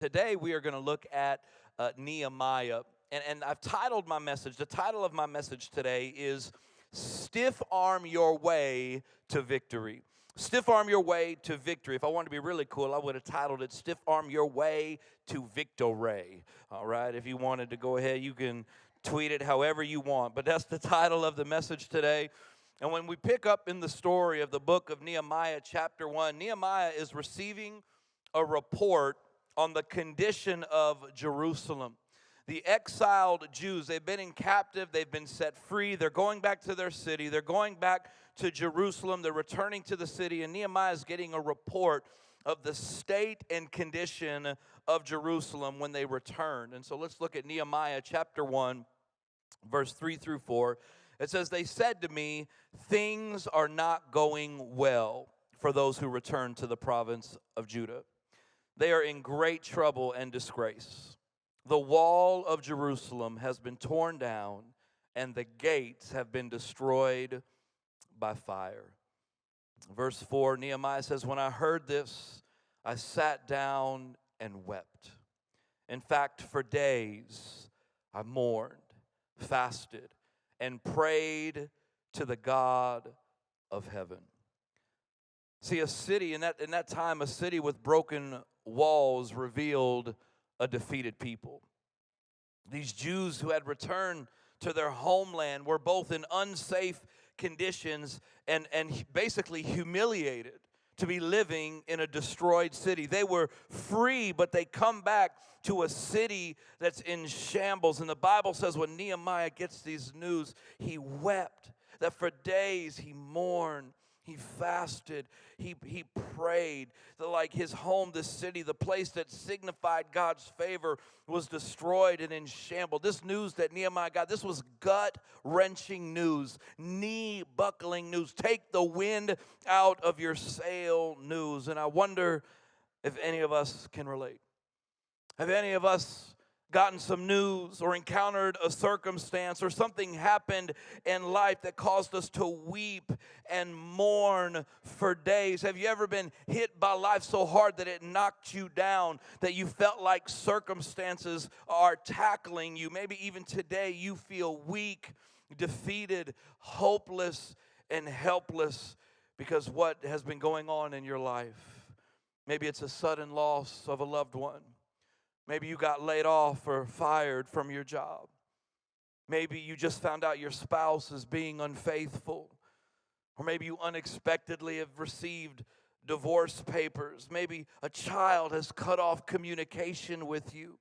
Today we are going to look at Nehemiah, and I've titled my message, the title of my message today is Stiff Arm Your Way to Victory. Stiff Arm Your Way to Victory. If I wanted to be really cool, I would have titled it Stiff Arm Your Way to Victory. All right, if you wanted to go ahead, you can tweet it however you want, but that's the title of the message today. And when we pick up in the story of the book of Nehemiah, chapter 1, Nehemiah is receiving a report on the condition of Jerusalem. The exiled Jews, they've been in captive, they've been set free, they're going back to their city, they're going back to Jerusalem, they're returning to the city, and Nehemiah is getting a report of the state and condition of Jerusalem when they returned. And so let's look at Nehemiah chapter 1, verse 3 through 4. It says, "They said to me, things are not going well for those who return to the province of Judah. They are in great trouble and disgrace. The wall of Jerusalem has been torn down, and the gates have been destroyed by fire." Verse 4, Nehemiah says, "When I heard this, I sat down and wept. In fact, for days I mourned, fasted, and prayed to the God of heaven." See, a city, in that time, a city with broken walls revealed a defeated people. These Jews who had returned to their homeland were both in unsafe conditions and basically humiliated to be living in a destroyed city. They were free, but they come back to a city that's in shambles. And the Bible says when Nehemiah gets these news, he wept, that for days he mourned. He fasted, he prayed, that like his home, the city, the place that signified God's favor was destroyed and in shambles. This news that Nehemiah got, this was gut-wrenching news, knee-buckling news, take the wind out of your sail news. And I wonder if any of us can relate. Have any of us gotten some news or encountered a circumstance or something happened in life that caused us to weep and mourn for days? Have you ever been hit by life so hard that it knocked you down, that you felt like circumstances are tackling you? Maybe even today you feel weak, defeated, hopeless, and helpless because what has been going on in your life. Maybe it's a sudden loss of a loved one. Maybe you got laid off or fired from your job. Maybe you just found out your spouse is being unfaithful. Or maybe you unexpectedly have received divorce papers. Maybe a child has cut off communication with you.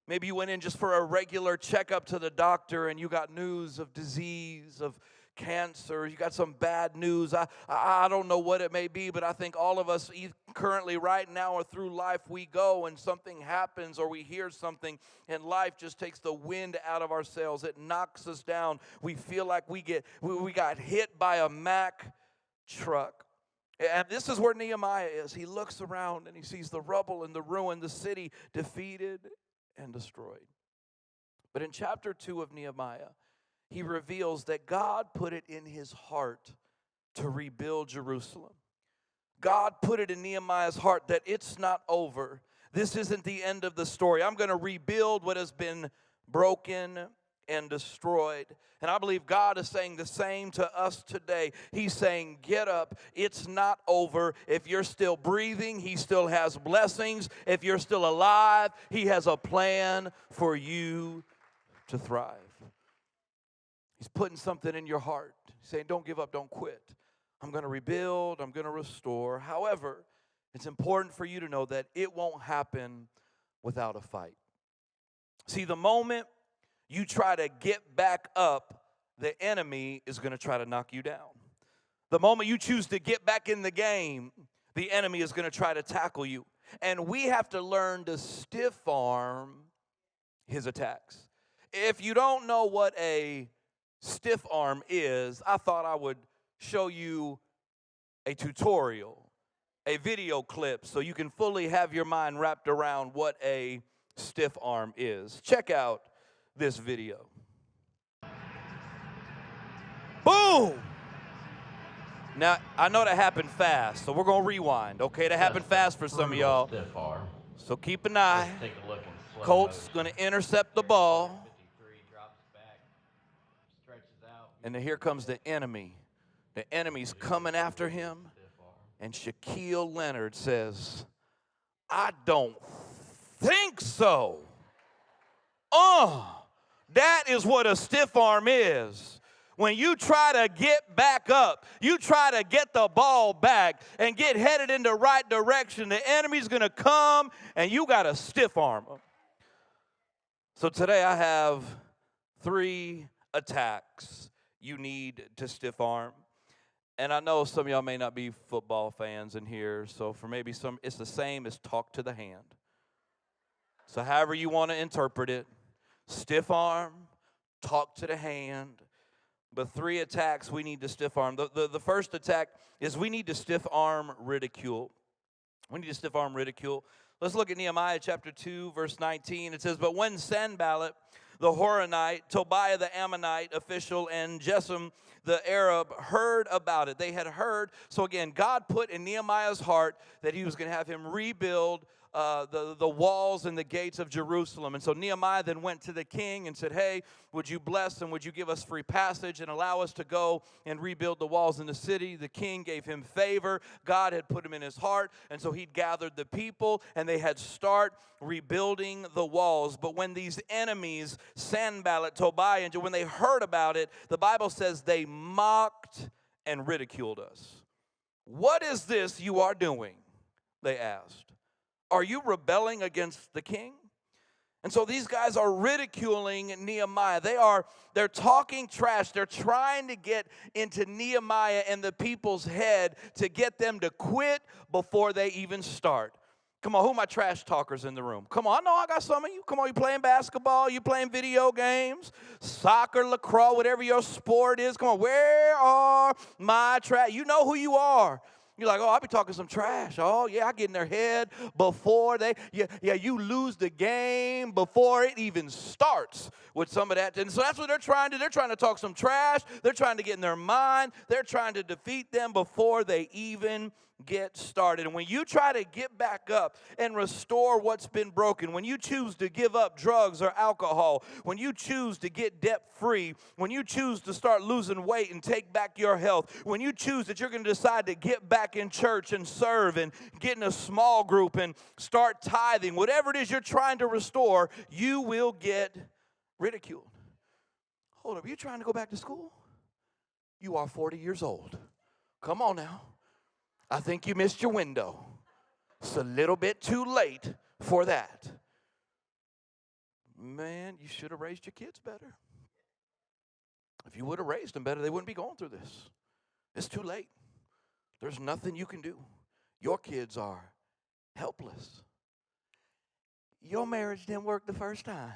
Maybe you went in just for a regular checkup to the doctor and you got news of disease, of cancer. You got some bad news. I don't know what it may be, but I think all of us currently right now or through life, we go and something happens or we hear something and life just takes the wind out of our sails. It knocks us down. We feel like we got hit by a Mack truck. And this is where Nehemiah is. He looks around and he sees the rubble and the ruin, the city defeated and destroyed. But in chapter 2 of Nehemiah, he reveals that God put it in his heart to rebuild Jerusalem. God put it in Nehemiah's heart that it's not over. This isn't the end of the story. I'm going to rebuild what has been broken and destroyed. And I believe God is saying the same to us today. He's saying, get up. It's not over. If you're still breathing, he still has blessings. If you're still alive, he has a plan for you to thrive. He's putting something in your heart, saying, don't give up, don't quit. I'm going to rebuild, I'm going to restore. However, it's important for you to know that it won't happen without a fight. See, the moment you try to get back up, the enemy is going to try to knock you down. The moment you choose to get back in the game, the enemy is going to try to tackle you. And we have to learn to stiff arm his attacks. If you don't know what a stiff arm is, I thought I would show you a tutorial, a video clip, so you can fully have your mind wrapped around what a stiff arm is. Check out this video. Boom! Now, I know that happened fast, so we're going to rewind, okay? That happened fast for some of y'all. Stiff arm. So keep an eye. Take a look in slow Colt's going to intercept the ball. 53 drops back, stretches out. And then here comes the enemy. The enemy's coming after him. And Shaquille Leonard says, I don't think so. That is what a stiff arm is. When you try to get back up, you try to get the ball back and get headed in the right direction, the enemy's going to come and you got to stiff arm them. So today I have 3 attacks you need to stiff arm. And I know some of y'all may not be football fans in here, so for maybe some, it's the same as talk to the hand. So however you want to interpret it, stiff arm, talk to the hand. But 3 attacks we need to stiff arm. The first attack is we need to stiff arm ridicule. We need to stiff arm ridicule. Let's look at Nehemiah chapter 2, verse 19. It says, but when Sanballat, the Horonite, Tobiah the Ammonite official, and Geshem the Arab heard about it. They had heard. So again, God put in Nehemiah's heart that he was going to have him rebuild the walls and the gates of Jerusalem. And so Nehemiah then went to the king and said, hey, would you bless and would you give us free passage and allow us to go and rebuild the walls in the city? The king gave him favor. God had put him in his heart. And so he'd gathered the people and they had start rebuilding the walls. But when these enemies, Sanballat, Tobiah, and when they heard about it, the Bible says they mocked and ridiculed us. What is this you are doing? They asked. Are you rebelling against the king? And so these guys are ridiculing Nehemiah. They're talking trash. They're trying to get into Nehemiah and the people's head to get them to quit before they even start. Come on, who are my trash talkers in the room? Come on, I know I got some of you. Come on, you playing basketball, you playing video games, soccer, lacrosse, whatever your sport is. Come on, where are my trash? You know who you are. You're like, oh, I'll be talking some trash. Oh, yeah, I get in their head before you lose the game before it even starts with some of that. And so that's what they're trying to do. They're trying to talk some trash. They're trying to get in their mind. They're trying to defeat them before they even get started. And when you try to get back up and restore what's been broken, when you choose to give up drugs or alcohol, when you choose to get debt free, when you choose to start losing weight and take back your health, when you choose that you're going to decide to get back in church and serve and get in a small group and start tithing, whatever it is you're trying to restore, you will get ridiculed. Hold up, you trying to go back to school? You are 40 years old. Come on now. I think you missed your window. It's a little bit too late for that. Man, you should have raised your kids better. If you would have raised them better, they wouldn't be going through this. It's too late. There's nothing you can do. Your kids are helpless. Your marriage didn't work the first time.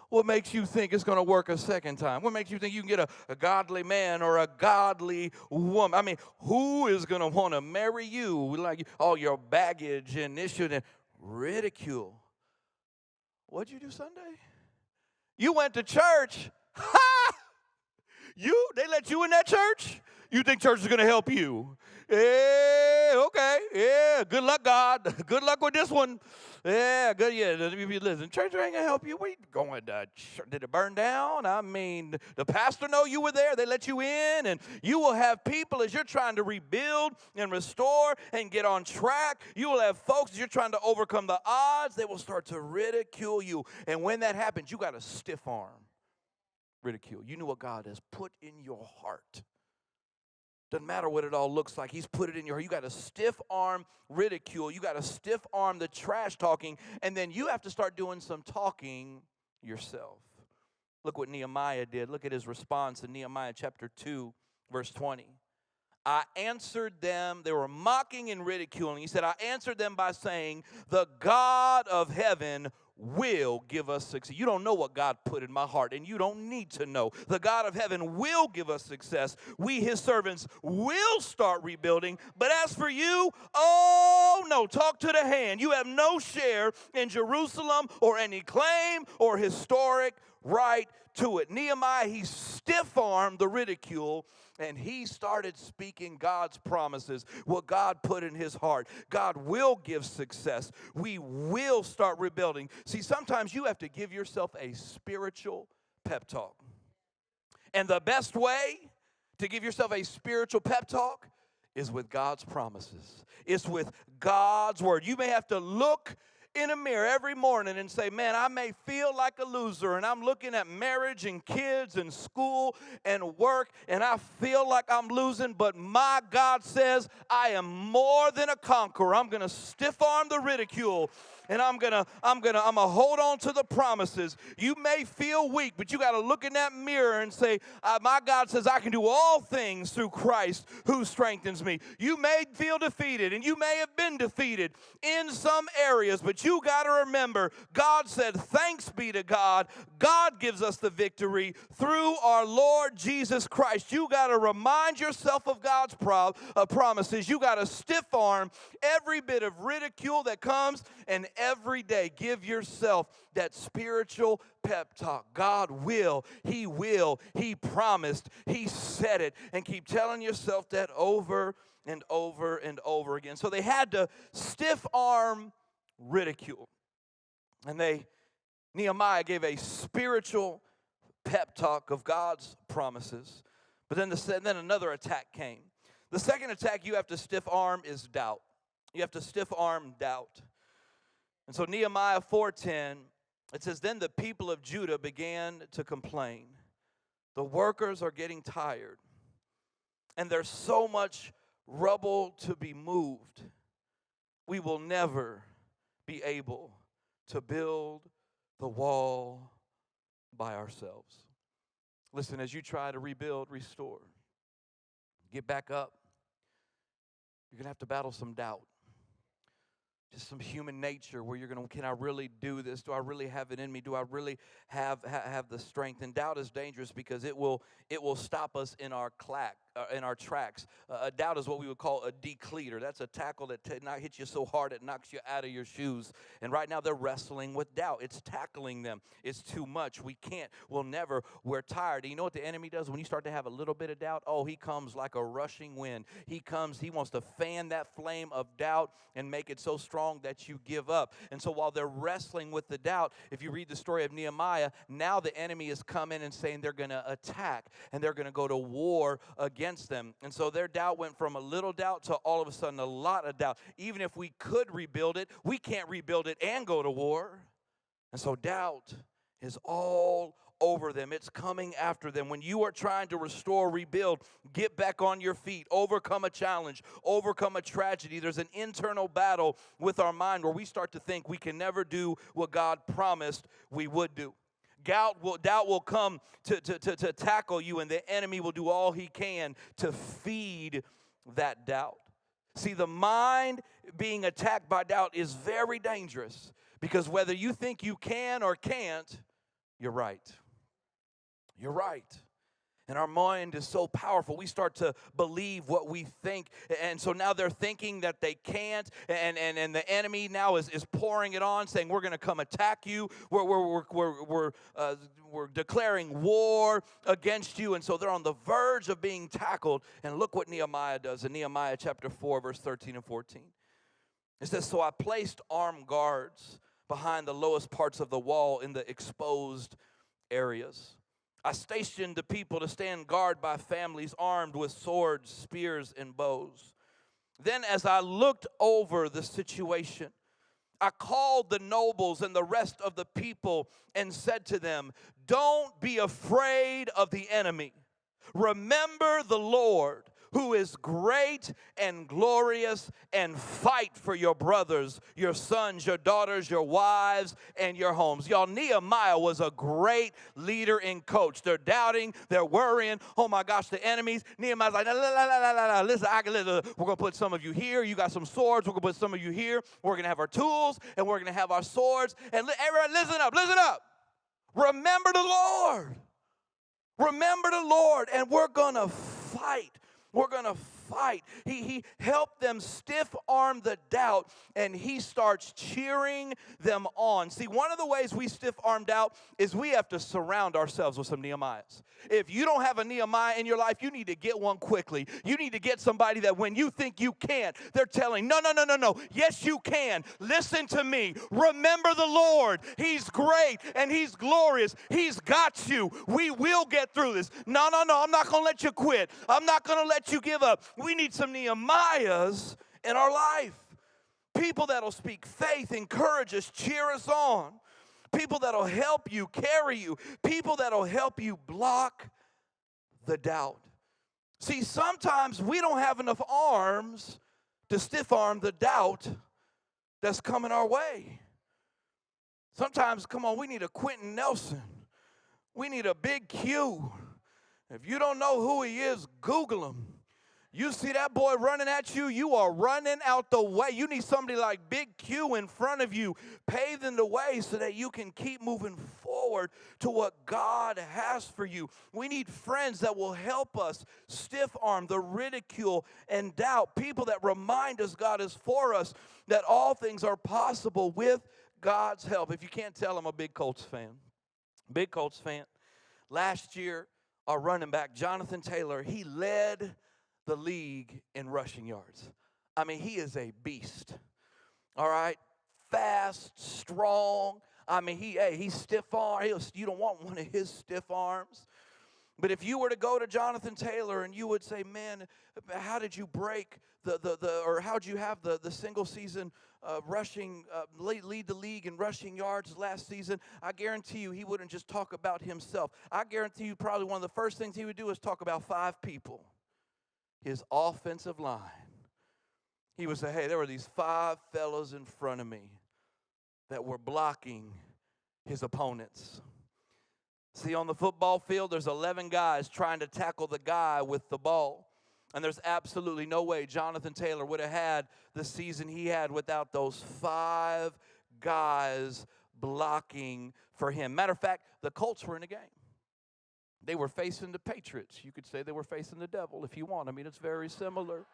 What makes you think it's going to work a second time? What makes you think you can get a godly man or a godly woman? I mean, who is going to want to marry you? Like all your baggage and issue and ridicule. What'd you do Sunday? You went to church. Ha! They let you in that church? You think church is going to help you? Yeah, okay. Yeah, good luck, God. Good luck with this one. Yeah, good. Yeah, listen, church ain't gonna help you. Where you going to church? Did it burn down? I mean, the pastor know you were there. They let you in, and you will have people as you're trying to rebuild and restore and get on track. You will have folks as you're trying to overcome the odds. They will start to ridicule you, and when that happens, you got a stiff arm ridicule. You know what God has put in your heart. Doesn't matter what it all looks like. He's put it in your heart. You got to stiff arm ridicule. You got to stiff arm the trash talking. And then you have to start doing some talking yourself. Look what Nehemiah did. Look at his response in Nehemiah chapter 2, verse 20. I answered them. They were mocking and ridiculing. He said, I answered them by saying, the God of heaven will give us success. You don't know what God put in my heart, and you don't need to know. The God of heaven will give us success. We, his servants, will start rebuilding. But as for you, oh no, talk to the hand. You have no share in Jerusalem or any claim or historic right to it. Nehemiah, he stiff-armed the ridicule, And he started speaking God's promises, what God put in his heart. God will give success. We will start rebuilding. See, sometimes you have to give yourself a spiritual pep talk. And the best way to give yourself a spiritual pep talk is with God's promises. It's with God's word. You may have to look in a mirror every morning and say, man, I may feel like a loser, and I'm looking at marriage and kids and school and work, and I feel like I'm losing, but my God says I am more than a conqueror. I'm going to stiff arm the ridicule, and I'm gonna hold on to the promises. You may feel weak, but you got to look in that mirror and say, my God says I can do all things through Christ who strengthens me. You may feel defeated, and you may have been defeated in some areas, but you got to remember, God said, thanks be to God. God gives us the victory through our Lord Jesus Christ. You got to remind yourself of God's promises. You got to stiff arm every bit of ridicule that comes, and every day give yourself that spiritual pep talk. God will, he promised, he said it, and keep telling yourself that over and over and over again. So they had to stiff arm ridicule. And Nehemiah gave a spiritual pep talk of God's promises. But then another attack came. The second attack you have to stiff arm is doubt. You have to stiff arm doubt. And so Nehemiah 4:10, it says, then the people of Judah began to complain. The workers are getting tired, and there's so much rubble to be moved. We will never be able to build the wall by ourselves. Listen, as you try to rebuild, restore, get back up, you're going to have to battle some doubt. Just some human nature where you're going to, can I really do this? Do I really have it in me? Do I really have the strength? And doubt is dangerous because it will stop us in our tracks. Doubt is what we would call a decleater. That's a tackle that hits you so hard it knocks you out of your shoes. And right now they're wrestling with doubt. It's tackling them. It's too much. We can't. We'll never. We're tired. And you know what the enemy does when you start to have a little bit of doubt? Oh, he comes like a rushing wind. He wants to fan that flame of doubt and make it so strong that you give up. And so while they're wrestling with the doubt, if you read the story of Nehemiah, now the enemy is coming and saying they're going to attack and they're going to go to war against them. And so their doubt went from a little doubt to all of a sudden a lot of doubt. Even if we could rebuild it, we can't rebuild it and go to war. And so doubt is all over them. It's coming after them. When you are trying to restore, rebuild, get back on your feet, overcome a challenge, overcome a tragedy, there's an internal battle with our mind where we start to think we can never do what God promised we would do. Doubt will come to tackle you, and the enemy will do all he can to feed that doubt. See, the mind being attacked by doubt is very dangerous because whether you think you can or can't, you're right. You're right. And our mind is so powerful. We start to believe what we think. And so now they're thinking that they can't. And the enemy now is pouring it on, saying, we're going to come attack you. We're declaring war against you. And so they're on the verge of being tackled. And look what Nehemiah does in Nehemiah chapter 4, verse 13 and 14. It says, so I placed armed guards behind the lowest parts of the wall in the exposed areas. I stationed the people to stand guard by families armed with swords, spears, and bows. Then as I looked over the situation, I called the nobles and the rest of the people and said to them, don't be afraid of the enemy. Remember the Lord, who is great and glorious, and fight for your brothers, your sons, your daughters, your wives, and your homes. Y'all, Nehemiah was a great leader and coach. They're doubting, they're worrying. Oh my gosh, the enemies. Nehemiah's like, listen, we're going to put some of you here. You got some swords. We're going to put some of you here. We're going to have our tools, and we're going to have our swords. And everyone, listen up. Remember the Lord. Remember the Lord, and we're going to fight. We're going to fight. He helped them stiff-arm the doubt, and he starts cheering them on. See, one of the ways we stiff-arm doubt is we have to surround ourselves with some Nehemiahs. If you don't have a Nehemiah in your life, you need to get one quickly. You need to get somebody that when you think you can't, they're telling, no. Yes, you can. Listen to me. Remember the Lord. He's great and He's glorious. He's got you. We will get through this. No. I'm not going to let you quit. I'm not going to let you give up. We need some Nehemiahs in our life. People that'll speak faith, encourage us, cheer us on. People that'll help you, carry you. People that'll help you block the doubt. See, sometimes we don't have enough arms to stiff arm the doubt that's coming our way. Sometimes, come on, we need a Quentin Nelson. We need a Big Q. If you don't know who he is, Google him. You see that boy running at you, you are running out the way. You need somebody like Big Q in front of you, paving the way so that you can keep moving forward to what God has for you. We need friends that will help us stiff arm the ridicule and doubt. People that remind us God is for us, that all things are possible with God's help. If you can't tell, I'm a big Colts fan. Big Colts fan. Last year, our running back, Jonathan Taylor, he led the league in rushing yards. I mean, he is a beast. All right? Fast, strong. I mean, he's stiff-armed. You don't want one of his stiff arms. But if you were to go to Jonathan Taylor and you would say, man, how did you break or how did you have the single season rushing, lead the league in rushing yards last season? I guarantee you he wouldn't just talk about himself. I guarantee you probably one of the first things he would do is talk about 5 people. His offensive line. He would say, hey, there were these 5 fellows in front of me that were blocking his opponents. See, on the football field, there's 11 guys trying to tackle the guy with the ball. And there's absolutely no way Jonathan Taylor would have had the season he had without those 5 guys blocking for him. Matter of fact, the Colts were in a game. They were facing the Patriots. You could say they were facing the devil if you want. I mean, it's very similar.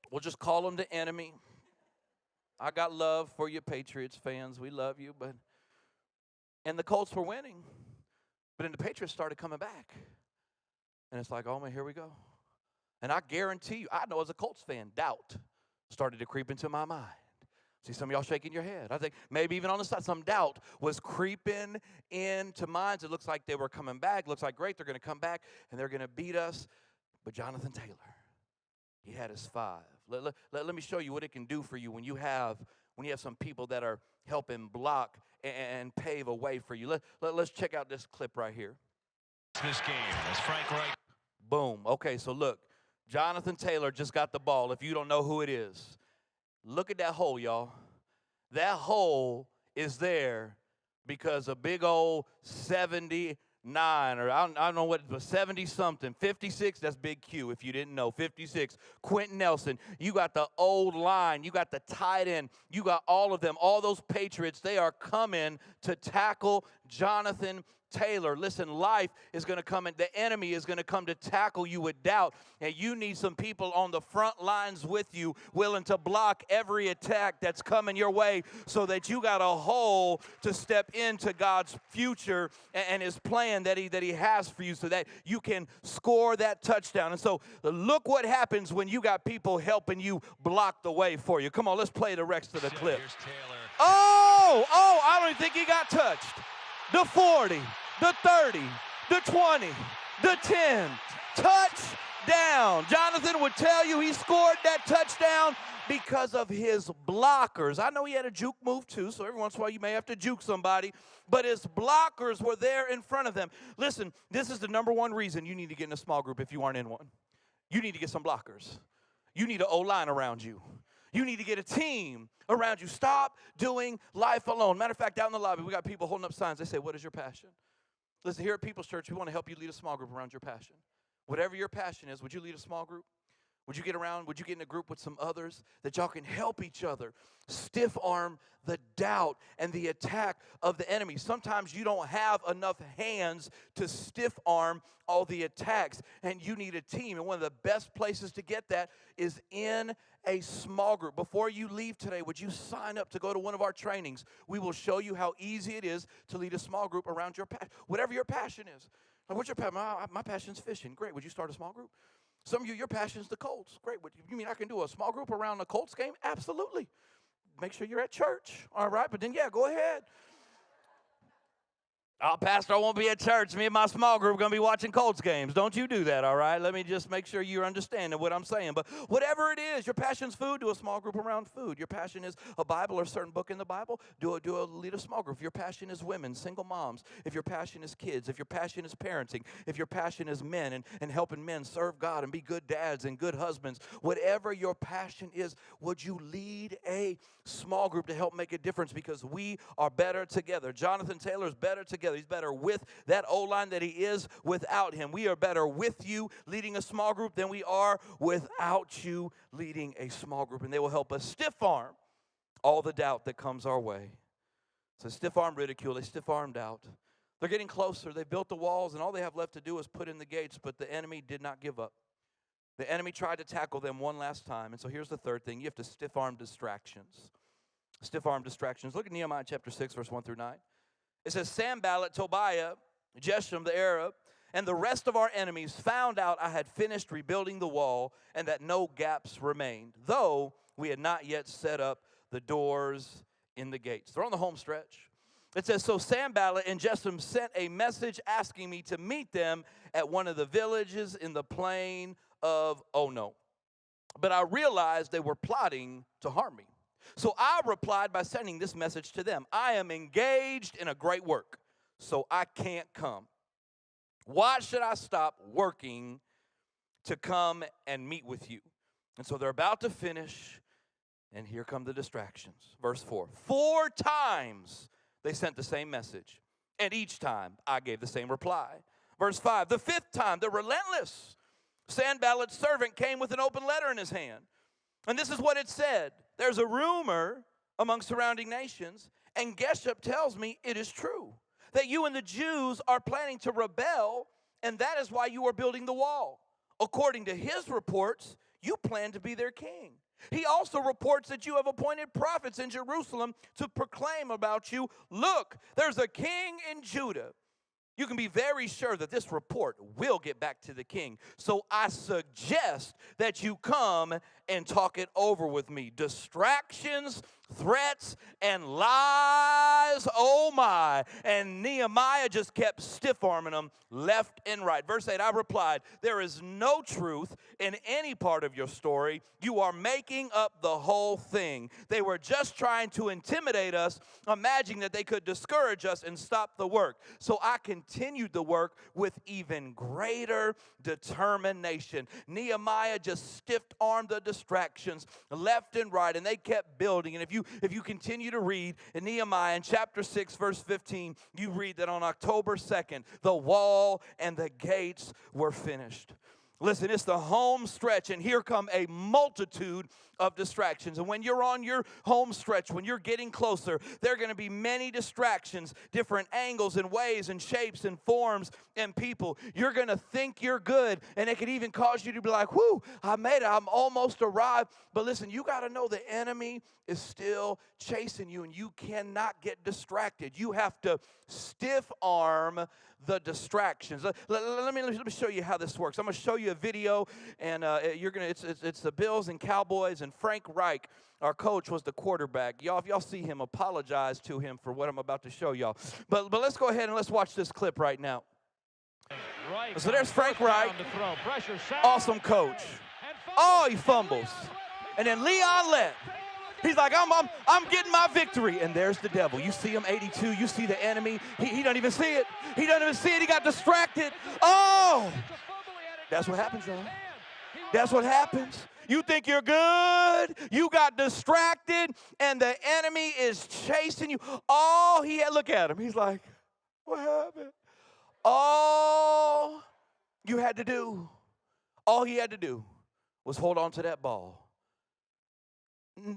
We'll just call them the enemy. I got love for you Patriots fans. We love you. And the Colts were winning. But then the Patriots started coming back. And it's like, oh, man, here we go. And I guarantee you, I know as a Colts fan, doubt started to creep into my mind. See some of y'all shaking your head. I think maybe even on the side, some doubt was creeping into minds. It looks like they were coming back. Looks like, great, they're going to come back, and they're going to beat us. But Jonathan Taylor, he had his 5. Let me show you what it can do for you when you have some people that are helping block and pave a way for you. Let's check out this clip right here. This game as Frank Reich. Boom. Okay, so look, Jonathan Taylor just got the ball. If you don't know who it is, look at that hole, y'all. That hole is there because a big old 79, or I don't know what it was, 70-something, 56, that's Big Q if you didn't know, 56. Quentin Nelson, you got the old line, you got the tight end, you got all of them, all those Patriots, they are coming to tackle Jonathan Taylor. Listen, life is going to come, and the enemy is going to come to tackle you with doubt. And you need some people on the front lines with you, willing to block every attack that's coming your way, so that you got a hole to step into God's future and His plan that He has for you, so that you can score that touchdown. And so, look what happens when you got people helping you block the way for you. Come on, let's play the rest of the clip. Here's Taylor. Oh, I don't even think he got touched. The 40. The 30, the 20, the 10, touchdown. Jonathan would tell you he scored that touchdown because of his blockers. I know he had a juke move too, so every once in a while you may have to juke somebody, but his blockers were there in front of them. Listen, this is the number one reason you need to get in a small group if you aren't in one. You need to get some blockers. You need an O-line around you. You need to get a team around you. Stop doing life alone. Matter of fact, out in the lobby, we got people holding up signs. They say, what is your passion? Listen, here at People's Church, we want to help you lead a small group around your passion. Whatever your passion is, would you lead a small group? Would you get in a group with some others that y'all can help each other stiff arm the doubt and the attack of the enemy? Sometimes you don't have enough hands to stiff arm all the attacks, and you need a team. And one of the best places to get that is in a small group. Before you leave today, would you sign up to go to one of our trainings? We will show you how easy it is to lead a small group around your passion, whatever your passion is. Like, what's your passion? My passion's fishing. Great. Would you start a small group? Some of you, your passion's the Colts. Great. You mean I can do a small group around the Colts game? Absolutely. Make sure you're at church. All right. But then, yeah, go ahead. Oh, Pastor, I won't be at church. Me and my small group are going to be watching Colts games. Don't you do that, all right? Let me just make sure you're understanding what I'm saying. But whatever it is, your passion's food, do a small group around food. Your passion is a Bible or a certain book in the Bible, lead a small group. If your passion is women, single moms, if your passion is kids, if your passion is parenting, if your passion is men and helping men serve God and be good dads and good husbands, whatever your passion is, would you lead a small group to help make a difference? Because we are better together. Jonathan Taylor is better together. He's better with that O-line than he is without him. We are better with you leading a small group than we are without you leading a small group. And they will help us stiff arm all the doubt that comes our way. So stiff arm ridicule, they stiff arm doubt. They're getting closer. They built the walls, and all they have left to do is put in the gates, but the enemy did not give up. The enemy tried to tackle them one last time. And so here's the third thing. You have to stiff arm distractions. Stiff arm distractions. Look at Nehemiah chapter 6, verse 1 through 9. It says, Sanballat, Tobiah, Geshem the Arab, and the rest of our enemies found out I had finished rebuilding the wall and that no gaps remained, though we had not yet set up the doors in the gates. They're on the home stretch. It says, so Sanballat and Geshem sent a message asking me to meet them at one of the villages in the plain of Ono. But I realized they were plotting to harm me. So I replied by sending this message to them. I am engaged in a great work, so I can't come. Why should I stop working to come and meet with you? And so they're about to finish, and here come the distractions. Verse 4. 4 times they sent the same message, and each time I gave the same reply. Verse 5. The 5th time, the relentless Sanballat's servant came with an open letter in his hand. And this is what it said. There's a rumor among surrounding nations, and Geshem tells me it is true, that you and the Jews are planning to rebel, and that is why you are building the wall. According to his reports, you plan to be their king. He also reports that you have appointed prophets in Jerusalem to proclaim about you, look, there's a king in Judah. You can be very sure that this report will get back to the king. So I suggest that you come and talk it over with me. Distractions, threats, and lies, oh my. And Nehemiah just kept stiff-arming them left and right. Verse 8, I replied, there is no truth in any part of your story. You are making up the whole thing. They were just trying to intimidate us, imagining that they could discourage us and stop the work. So I continued the work with even greater determination. Nehemiah just stiff-armed the distractions left and right, and they kept building. And if you continue to read in Nehemiah in chapter 6, verse 15, you read that on October 2nd, the wall and the gates were finished. Listen, it's the home stretch, and here come a multitude of distractions. And when you're on your home stretch, when you're getting closer, there are going to be many distractions, different angles and ways and shapes and forms and people. You're going to think you're good, and it could even cause you to be like, whoo, I made it. I'm almost arrived. But listen, you got to know the enemy is still chasing you, and you cannot get distracted. You have to stiff arm the distractions. Let me show you how this works. I'm going to show you a video, and it's the Bills and Cowboys, and Frank Reich, our coach, was the quarterback. Y'all, if y'all see him, apologize to him for what I'm about to show y'all. But let's go ahead and let's watch this clip right now. So there's Frank Reich, awesome coach. Oh, he fumbles, and then Leon Lett. He's like, I'm getting my victory. And there's the devil. You see him, 82. You see the enemy. He doesn't even see it. He doesn't even see it. He got distracted. Oh! That's what happens, y'all. That's what happens. You think you're good. You got distracted. And the enemy is chasing you. All he had, look at him. He's like, what happened? All you had to do, all he had to do was hold on to that ball.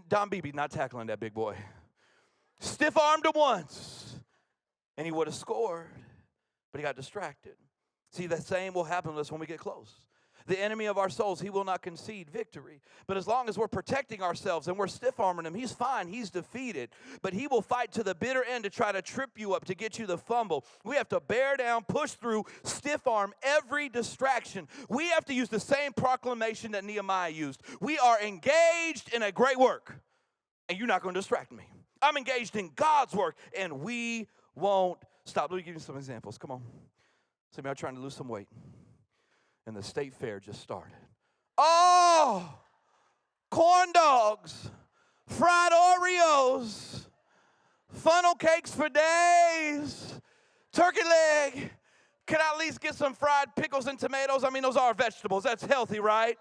Don Beebe not tackling that big boy. Stiff-armed him once, and he would have scored, but he got distracted. See, the same will happen to us when we get close. The enemy of our souls, he will not concede victory. But as long as we're protecting ourselves and we're stiff-arming him, he's fine, he's defeated. But he will fight to the bitter end to try to trip you up, to get you the fumble. We have to bear down, push through, stiff-arm every distraction. We have to use the same proclamation that Nehemiah used. We are engaged in a great work, and you're not going to distract me. I'm engaged in God's work, and we won't stop. Let me give you some examples. Come on. Some of you are trying to lose some weight, and the state fair just started. Oh, corn dogs, fried Oreos, funnel cakes for days, turkey leg. Can I at least get some fried pickles and tomatoes? I mean, those are vegetables. That's healthy, right?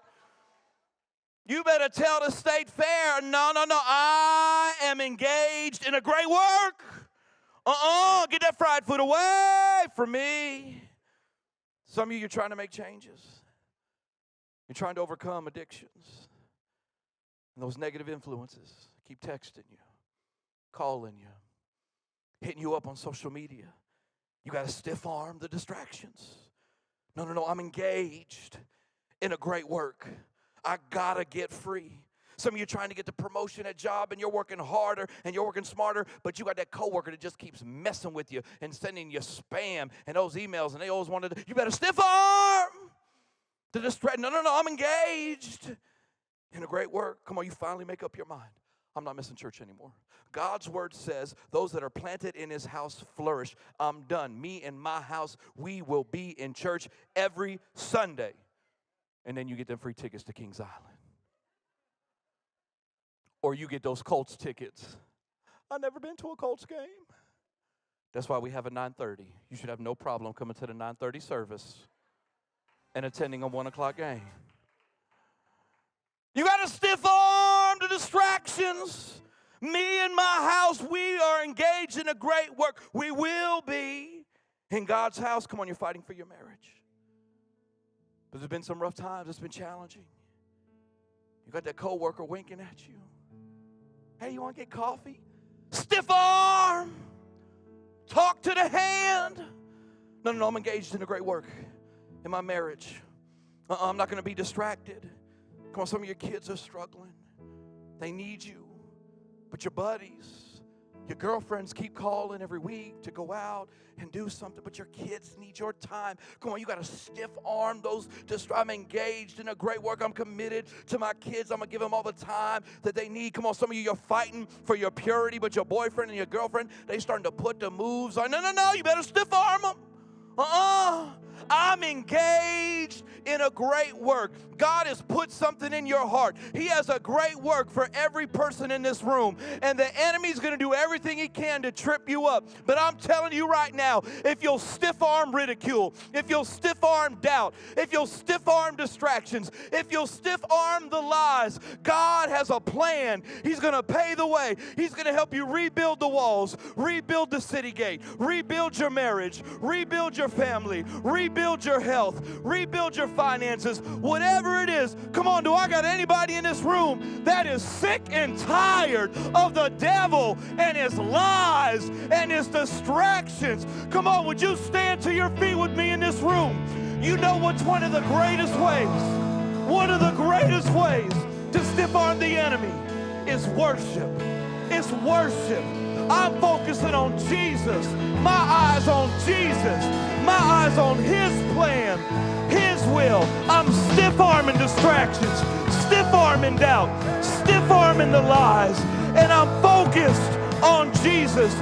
You better tell the state fair, no, I am engaged in a great work. Get that fried food away from me. Some of you, you're trying to make changes. You're trying to overcome addictions. And those negative influences keep texting you, calling you, hitting you up on social media. You got to stiff arm the distractions. No, I'm engaged in a great work. I got to get free. Some of you are trying to get the promotion at job, and you're working harder and you're working smarter, but you got that coworker that just keeps messing with you and sending you spam and those emails, and they always wanted to, you better stiff arm the distract. No, I'm engaged in a great work. Come on, you finally make up your mind. I'm not missing church anymore. God's word says those that are planted in his house flourish. I'm done. Me and my house, we will be in church every Sunday. And then you get them free tickets to Kings Island. Or you get those Colts tickets. I've never been to a Colts game. That's why we have a 9:30. You should have no problem coming to the 9:30 service and attending a 1 o'clock game. You got to stiff arm the distractions. Me and my house, we are engaged in a great work. We will be in God's house. Come on, you're fighting for your marriage. But there's been some rough times. It's been challenging. You got that coworker winking at you. Hey, you want to get coffee? Stiff arm. Talk to the hand. No, I'm engaged in a great work in my marriage. I'm not going to be distracted. Come on, some of your kids are struggling. They need you. But your buddies, your girlfriends keep calling every week to go out and do something, but your kids need your time. Come on, you got to stiff arm those. I'm engaged in a great work. I'm committed to my kids. I'm going to give them all the time that they need. Come on, some of you, you're fighting for your purity, but your boyfriend and your girlfriend, they starting to put the moves on. No, you better stiff arm them. I'm engaged in a great work. God has put something in your heart. He has a great work for every person in this room. And the enemy's going to do everything he can to trip you up. But I'm telling you right now, if you'll stiff-arm ridicule, if you'll stiff-arm doubt, if you'll stiff-arm distractions, if you'll stiff-arm the lies, God has a plan. He's going to pay the way. He's going to help you rebuild the walls, rebuild the city gate, rebuild your marriage, rebuild your family, rebuild your health, rebuild your finances, whatever it is. Come on, do I got anybody in this room that is sick and tired of the devil and his lies and his distractions? Come on, would you stand to your feet with me in this room? You know what's one of the greatest ways to stiff arm the enemy is worship. It's worship. I'm focusing on Jesus. My eyes on Jesus. My eyes on his plan, his will. I'm stiff-arming distractions, stiff-arming doubt, stiff-arming the lies, and I'm focused on Jesus.